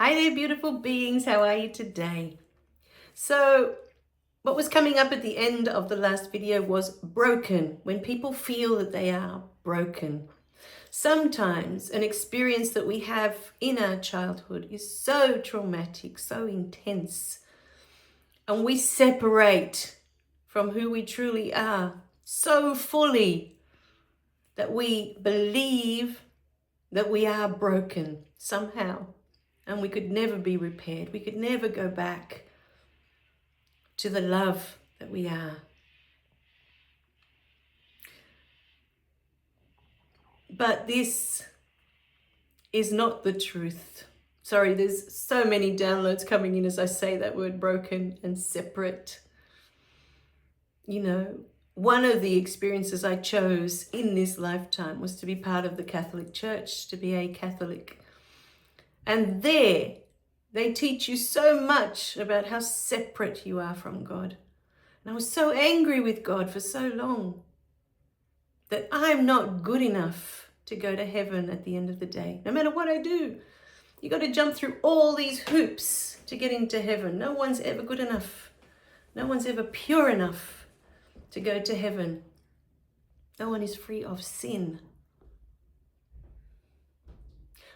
Hi there, beautiful beings. How are you today? So what was coming up at the end of the last video was broken. When people feel that they are broken. Sometimes an experience that we have in our childhood is so traumatic, so intense, and we separate from who we truly are so fully that we believe that we are broken somehow. And we could never be repaired. We could never go back to the love that we are. But this is not the truth. Sorry, there's so many downloads coming in as I say that word, broken and separate. You know, one of the experiences I chose in this lifetime was to be part of the Catholic Church, to be a Catholic. And there, they teach you so much about how separate you are from God. And I was so angry with God for so long that I'm not good enough to go to heaven at the end of the day. No matter what I do, you got to jump through all these hoops to get into heaven. No one's ever good enough. No one's ever pure enough to go to heaven. No one is free of sin.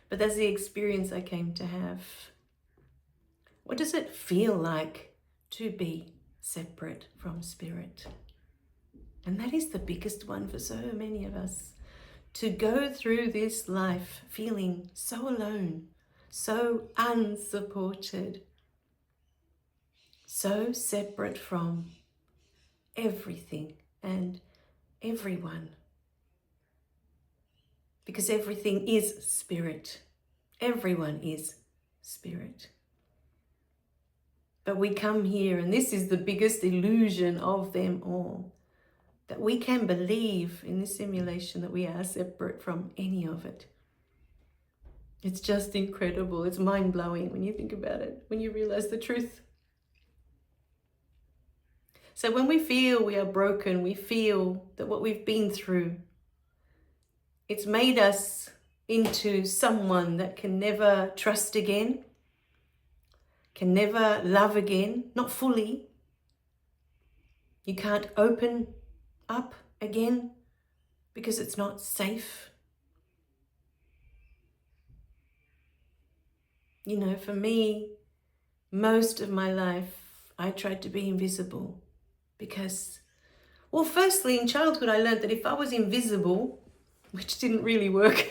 But that's the experience I came to have. What does it feel like to be separate from spirit? And that is the biggest one for so many of us. To go through this life feeling so alone, so unsupported, so separate from everything and everyone. Because everything is spirit. Everyone is spirit. But we come here, and this is the biggest illusion of them all, that we can believe in this simulation that we are separate from any of it. It's just incredible. It's mind-blowing when you think about it, when you realize the truth. So when we feel we are broken, we feel that what we've been through, it's made us into someone that can never trust again, can never love again, not fully. You can't open up again because it's not safe. You know, for me, most of my life, I tried to be invisible because, well, firstly, in childhood, I learned that if I was invisible, which didn't really work,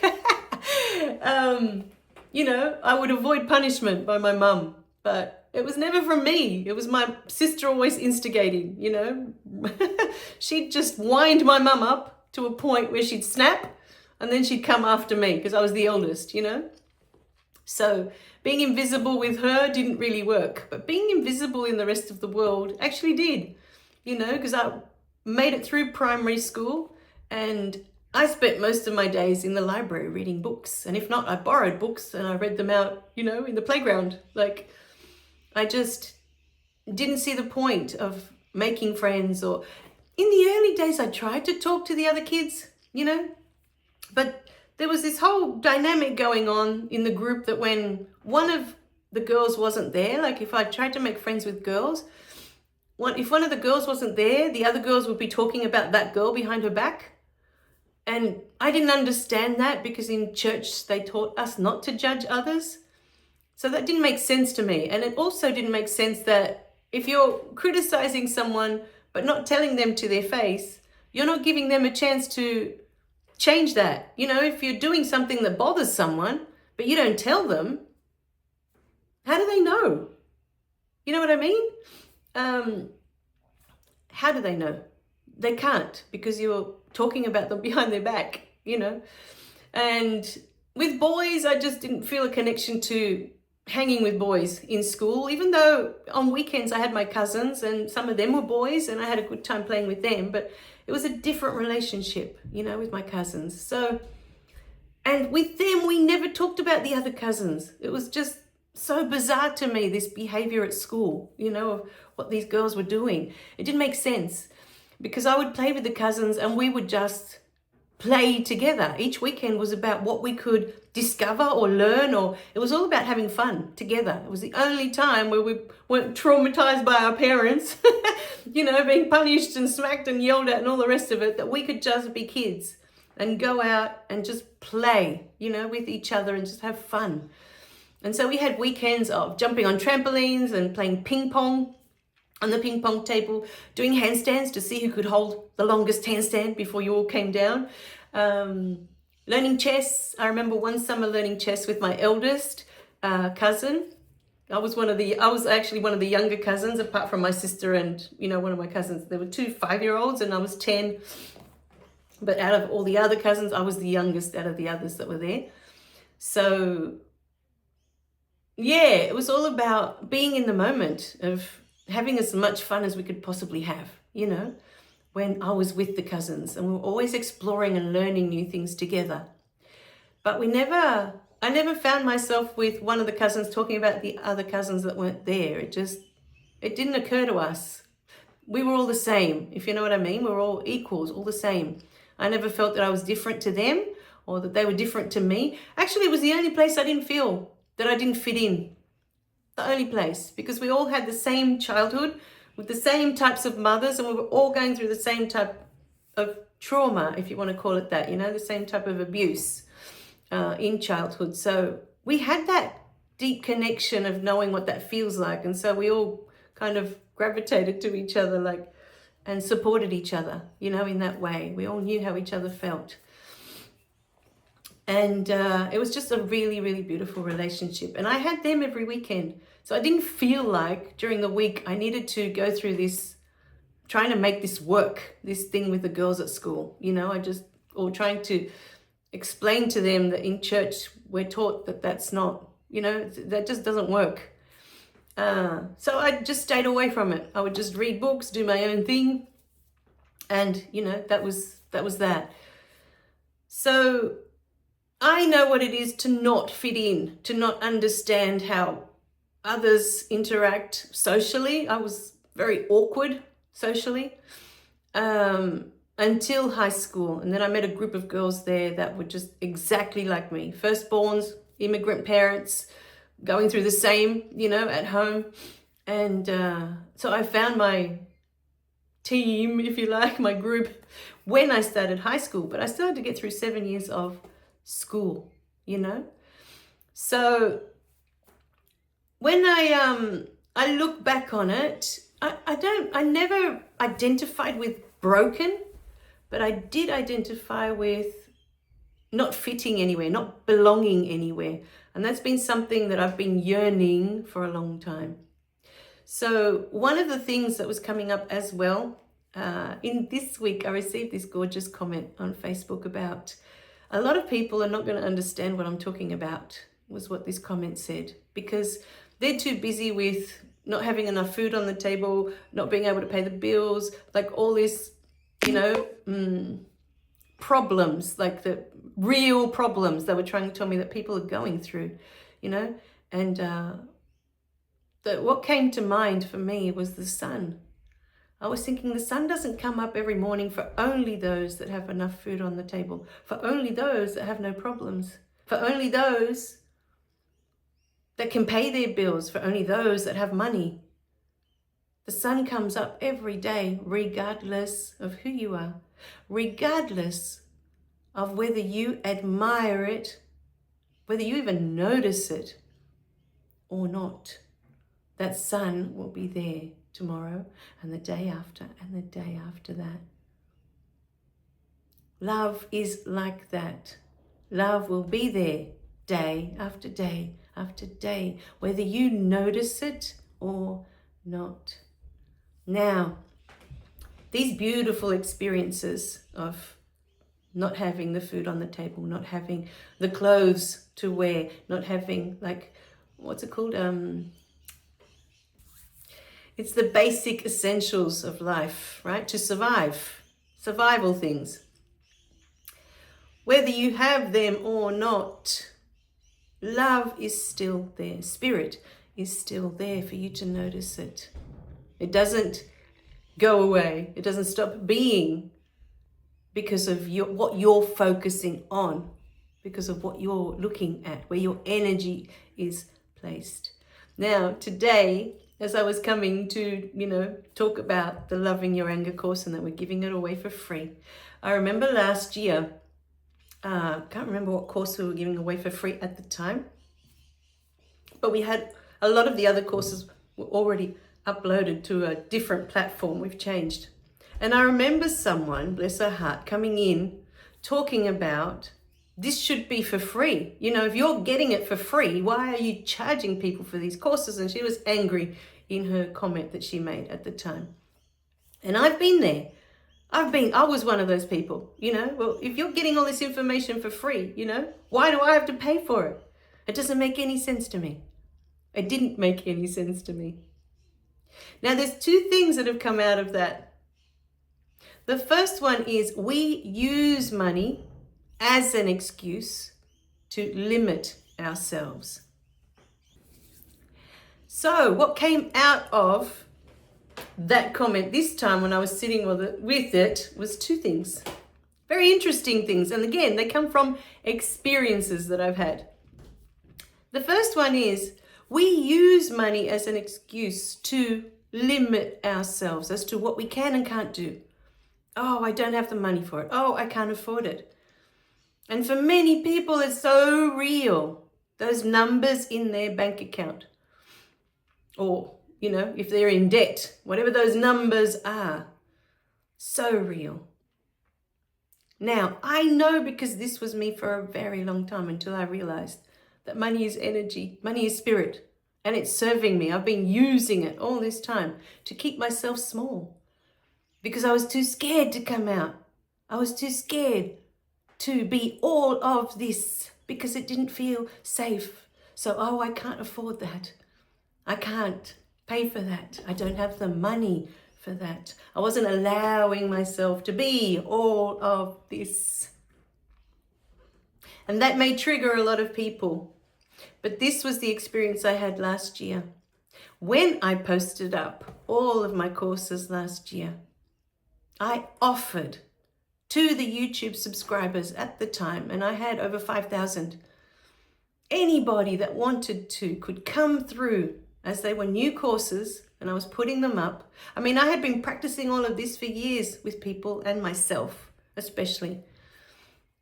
you know, I would avoid punishment by my mum. But it was never from me. It was my sister always instigating, you know. She'd just wind my mum up to a point where she'd snap and then she'd come after me because I was the eldest, you know. So being invisible with her didn't really work. But being invisible in the rest of the world actually did, you know, because I made it through primary school and I spent most of my days in the library reading books. And if not, I borrowed books and I read them out, you know, in the playground. Like, I just didn't see the point of making friends. Or in the early days, I tried to talk to the other kids, you know, but there was this whole dynamic going on in the group that when one of the girls wasn't there, like if I tried to make friends with girls, if one of the girls wasn't there, the other girls would be talking about that girl behind her back. And I didn't understand that because in church they taught us not to judge others. So that didn't make sense to me. And it also didn't make sense that if you're criticizing someone but not telling them to their face, you're not giving them a chance to change that. You know, if you're doing something that bothers someone but you don't tell them, how do they know? You know what I mean? How do they know? They can't, because you're talking about them behind their back, you know. And with boys, I just didn't feel a connection to hanging with boys in school, even though on weekends I had my cousins and some of them were boys and I had a good time playing with them, but it was a different relationship, you know, with my cousins. So, and with them, we never talked about the other cousins. It was just so bizarre to me, this behavior at school, you know, of what these girls were doing. It didn't make sense because I would play with the cousins and we would just play together. Each weekend was about what we could discover or learn, or it was all about having fun together. It was the only time where we weren't traumatized by our parents, you know, being punished and smacked and yelled at and all the rest of it, that we could just be kids and go out and just play, you know, with each other and just have fun. And so we had weekends of jumping on trampolines and playing ping pong on the ping pong table, doing handstands to see who could hold the longest handstand before you all came down. Learning chess. I remember one summer learning chess with my eldest cousin. I was actually one of the younger cousins, apart from my sister and, you know, one of my cousins. There were 2 5-year-olds and I was 10. But out of all the other cousins, I was the youngest out of the others that were there. So yeah, it was all about being in the moment of having as much fun as we could possibly have, you know, when I was with the cousins, and we were always exploring and learning new things together. But I never found myself with one of the cousins talking about the other cousins that weren't there. It didn't occur to us. We were all the same, if you know what I mean. We were all equals, all the same. I never felt that I was different to them or that they were different to me. Actually, it was the only place I didn't feel that I didn't fit in. The only place, because we all had the same childhood with the same types of mothers, and we were all going through the same type of trauma, if you want to call it that, you know, the same type of abuse in childhood. So we had that deep connection of knowing what that feels like, and so we all kind of gravitated to each other, like, and supported each other, you know, in that way. We all knew how each other felt. And it was just a really, really beautiful relationship. And I had them every weekend. So I didn't feel like during the week I needed to go through this, trying to make this work, this thing with the girls at school, you know, or trying to explain to them that in church we're taught that that's not, you know, that just doesn't work. So I just stayed away from it. I would just read books, do my own thing. And, you know, that was that. So I know what it is to not fit in, to not understand how others interact socially. I was very awkward socially until high school. And then I met a group of girls there that were just exactly like me. Firstborns, immigrant parents, going through the same, you know, at home. And so I found my team, if you like, my group, when I started high school. But I still had to get through 7 years of school, you know. So when I look back on it, I never identified with broken, but I did identify with not fitting anywhere, not belonging anywhere. And that's been something that I've been yearning for a long time. So one of the things that was coming up as well, in this week, I received this gorgeous comment on Facebook about a lot of people are not going to understand what I'm talking about, was what this comment said, because they're too busy with not having enough food on the table, not being able to pay the bills, like all this, you know, problems, like the real problems they were trying to tell me that people are going through, you know. And what came to mind for me was the sun. I was thinking the sun doesn't come up every morning for only those that have enough food on the table, for only those that have no problems, for only those that can pay their bills, for only those that have money. The sun comes up every day, regardless of who you are, regardless of whether you admire it, whether you even notice it or not. That sun will be there tomorrow and the day after and the day after that. Love is like that. Love will be there day after day after day, whether you notice it or not. Now, these beautiful experiences of not having the food on the table, not having the clothes to wear, not having, like, what's it called? It's the basic essentials of life, right? To survive, survival things. Whether you have them or not, love is still there. Spirit is still there for you to notice it. It doesn't go away. It doesn't stop being because of what you're focusing on, because of what you're looking at, where your energy is placed. Now, today, as I was coming to, talk about the Loving Your Anger course and that we're giving it away for free, I remember last year, can't remember what course we were giving away for free at the time, but we had a lot of the other courses were already uploaded to a different platform. We've changed. And I remember someone, bless her heart, coming in talking about this should be for free. If you're getting it for free, why are you charging people for these courses? And she was angry in her comment that she made at the time. And I've been there. I was one of those people, well, if you're getting all this information for free, why do I have to pay for it? It doesn't make any sense to me. It didn't make any sense to me. Now, there's two things that have come out of that. The first one is we use money as an excuse to limit ourselves. So what came out of that comment this time when I was sitting with it was two things. Very interesting things. And again, they come from experiences that I've had. The first one is we use money as an excuse to limit ourselves as to what we can and can't do. Oh, I don't have the money for it. Oh, I can't afford it. And for many people, it's so real. Those numbers in their bank account. Or, if they're in debt, whatever those numbers are. So real. Now, I know because this was me for a very long time until I realized that money is energy, money is spirit, and it's serving me. I've been using it all this time to keep myself small because I was too scared to come out. I was too scared to be all of this because it didn't feel safe. So, I can't afford that. I can't pay for that. I don't have the money for that. I wasn't allowing myself to be all of this. And that may trigger a lot of people. But this was the experience I had last year. When I posted up all of my courses last year, I offered to the YouTube subscribers at the time, and I had over 5,000. Anybody that wanted to could come through as they were new courses, and I was putting them up. I had been practicing all of this for years with people and myself, especially.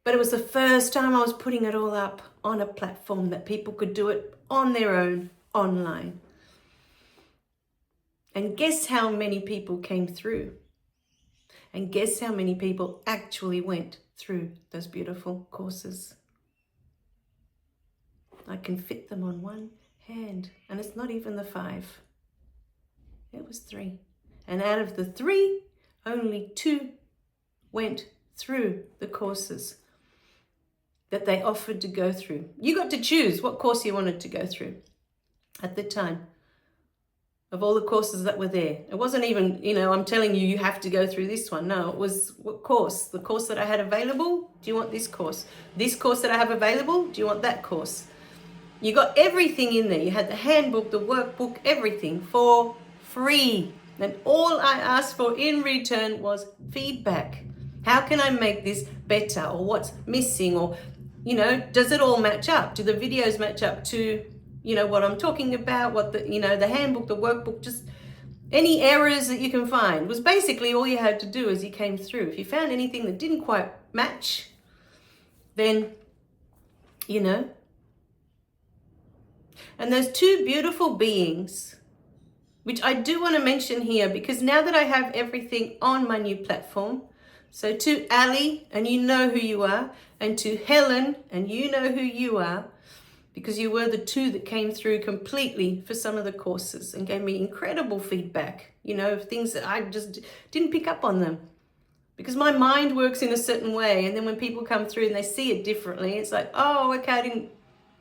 But it was the first time I was putting it all up on a platform that people could do it on their own, online. And guess how many people came through? And guess how many people actually went through those beautiful courses? I can fit them on one hand, and it's not even the 5. It was 3. And out of the 3, only 2 went through the courses that they offered to go through. You got to choose what course you wanted to go through at the time of all the courses that were there. It wasn't even, I'm telling you, you have to go through this one. No, it was what course? The course that I had available? Do you want this course? This course that I have available? Do you want that course? You got everything in there. You had the handbook, the workbook, everything for free. And all I asked for in return was feedback. How can I make this better? Or what's missing? Or, does it all match up? Do the videos match up to, what I'm talking about? What the handbook, the workbook, just any errors that you can find was basically all you had to do as you came through. If you found anything that didn't quite match, then, And those 2 beautiful beings, which I do want to mention here, because now that I have everything on my new platform, so to Ali, and you know who you are, and to Helen, and you know who you are, because you were the 2 that came through completely for some of the courses and gave me incredible feedback, of things that I just didn't pick up on them. Because my mind works in a certain way, and then when people come through and they see it differently, it's like, oh, okay, I didn't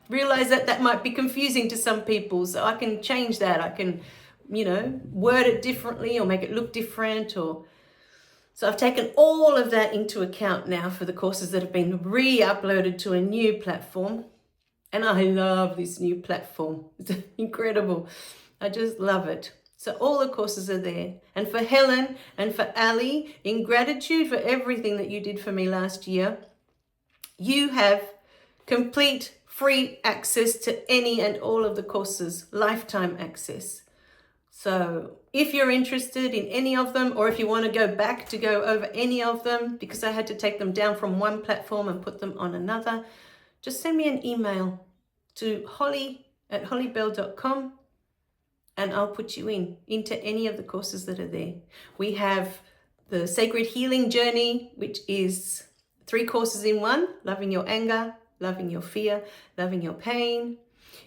realize that might be confusing to some people, so I can change that. I can, word it differently or make it look different. So I've taken all of that into account now for the courses that have been re-uploaded to a new platform. And I love this new platform. It's incredible. I just love it. So all the courses are there. And for Helen and for Ali, in gratitude for everything that you did for me last year, you have complete free access to any and all of the courses, lifetime access. So if you're interested in any of them, or if you want to go back to go over any of them, because I had to take them down from one platform and put them on another, just send me an email to hollie@holliebelle.com and I'll put you into any of the courses that are there. We have the Sacred Healing Journey, which is 3 courses in one: loving your anger, loving your fear, loving your pain.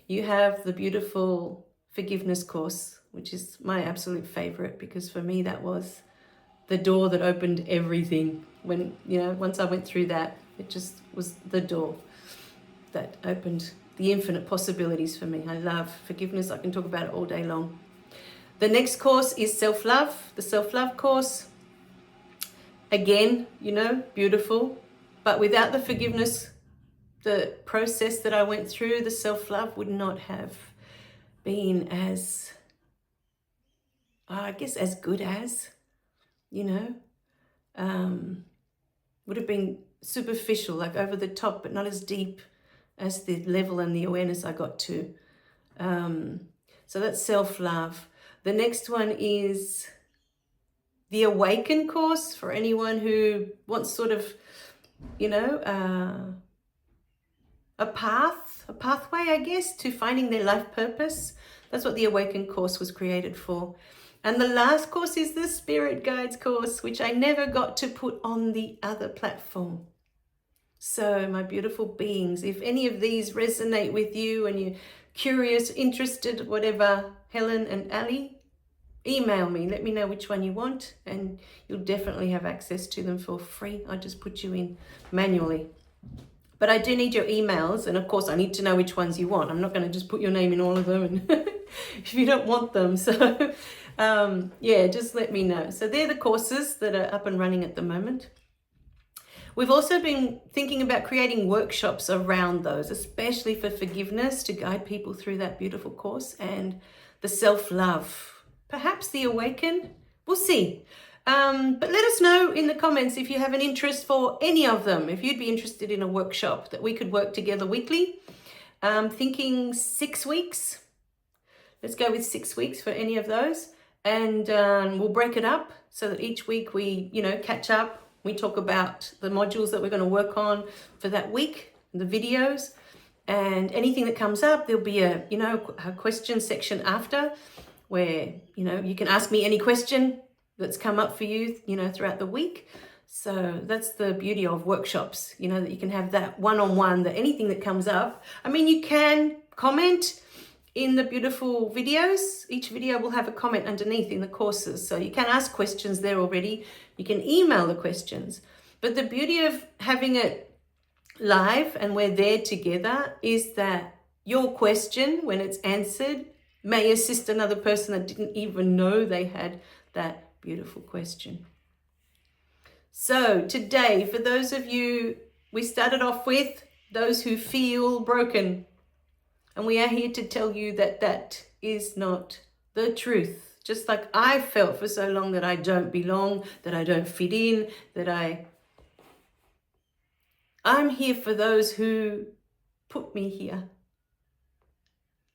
You have the beautiful forgiveness course, which is my absolute favorite, because for me that was the door that opened everything. When, once I went through that, it just was the door that opened the infinite possibilities for me. I love forgiveness. I can talk about it all day long. The next course is self-love, the self-love course. Again, beautiful, but without the forgiveness, the process that I went through, the self-love would not have been as, I guess, as good as, would have been superficial, like over the top, but not as deep as the level and the awareness I got to. So that's self-love. The next one is the A.W.A.K.E.N course, for anyone who wants sort of, a pathway, I guess, to finding their life purpose. That's what the A.W.A.K.E.N course was created for. And the last course is the Spirit Guides course, which I never got to put on the other platform. So my beautiful beings, if any of these resonate with you and you're curious, interested, whatever, Helen and Ali, email me, let me know which one you want, and you'll definitely have access to them for free. I just put you in manually. But I do need your emails, and of course I need to know which ones you want. I'm not going to just put your name in all of them and if you don't want them. So yeah, just let me know. So they're the courses that are up and running at the moment. We've also been thinking about creating workshops around those, especially for forgiveness, to guide people through that beautiful course, and the self-love. Perhaps the A.W.A.K.E.N, we'll see. But let us know in the comments if you have an interest for any of them, if you'd be interested in a workshop that we could work together weekly. Thinking 6 weeks. Let's go with 6 weeks for any of those. And we'll break it up so that each week we, catch up. We talk about the modules that we're going to work on for that week, the videos, and anything that comes up. There'll be a question section after where, you can ask me any question that's come up for you, throughout the week. So that's the beauty of workshops, that you can have that one-on-one, that anything that comes up. I mean, you can comment in the beautiful videos. Each video will have a comment underneath in the courses. So you can ask questions there already. You can email the questions. But the beauty of having it live and we're there together is that your question, when it's answered, may assist another person that didn't even know they had that beautiful question. So today, for those of you, we started off with those who feel broken. And we are here to tell you that that is not the truth. Just like I felt for so long that I don't belong, that I don't fit in, that I'm here for those who put me here.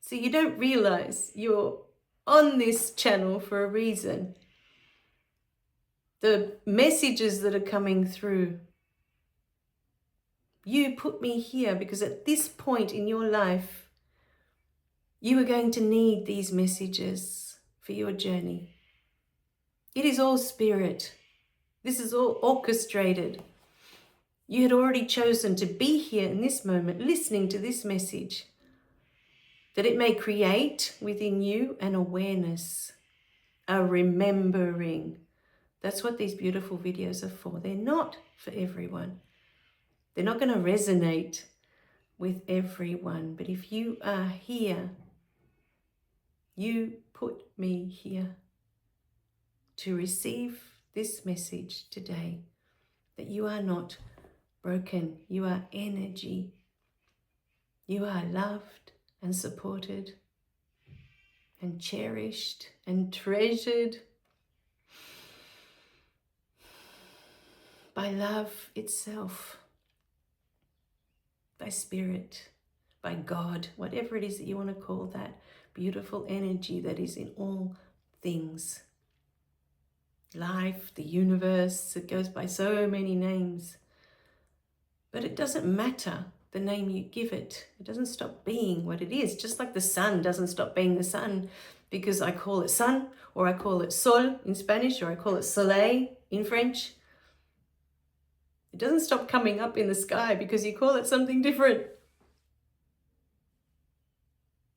So you don't realize you're on this channel for a reason. The messages that are coming through, you put me here because at this point in your life, you are going to need these messages for your journey. It is all spirit. This is all orchestrated. You had already chosen to be here in this moment, listening to this message, that it may create within you an awareness, a remembering. That's what these beautiful videos are for. They're not for everyone. They're not going to resonate with everyone. But if you are here, you put me here to receive this message today, that you are not broken. You are energy. You are loved and supported and cherished and treasured by love itself, by spirit, by God, whatever it is that you want to call that beautiful energy that is in all things. Life, the universe, it goes by so many names. But it doesn't matter the name you give it. It doesn't stop being what it is. Just like the sun doesn't stop being the sun because I call it sun, or I call it sol in Spanish, or I call it soleil in French. It doesn't stop coming up in the sky because you call it something different.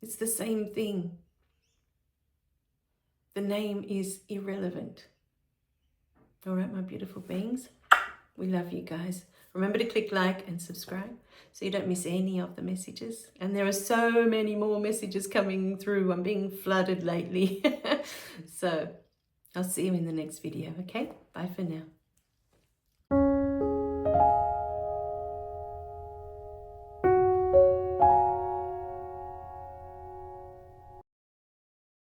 It's the same thing. The name is irrelevant. All right, my beautiful beings. We love you guys. Remember to click like and subscribe so you don't miss any of the messages. And there are so many more messages coming through. I'm being flooded lately. So I'll see you in the next video, okay? Bye for now.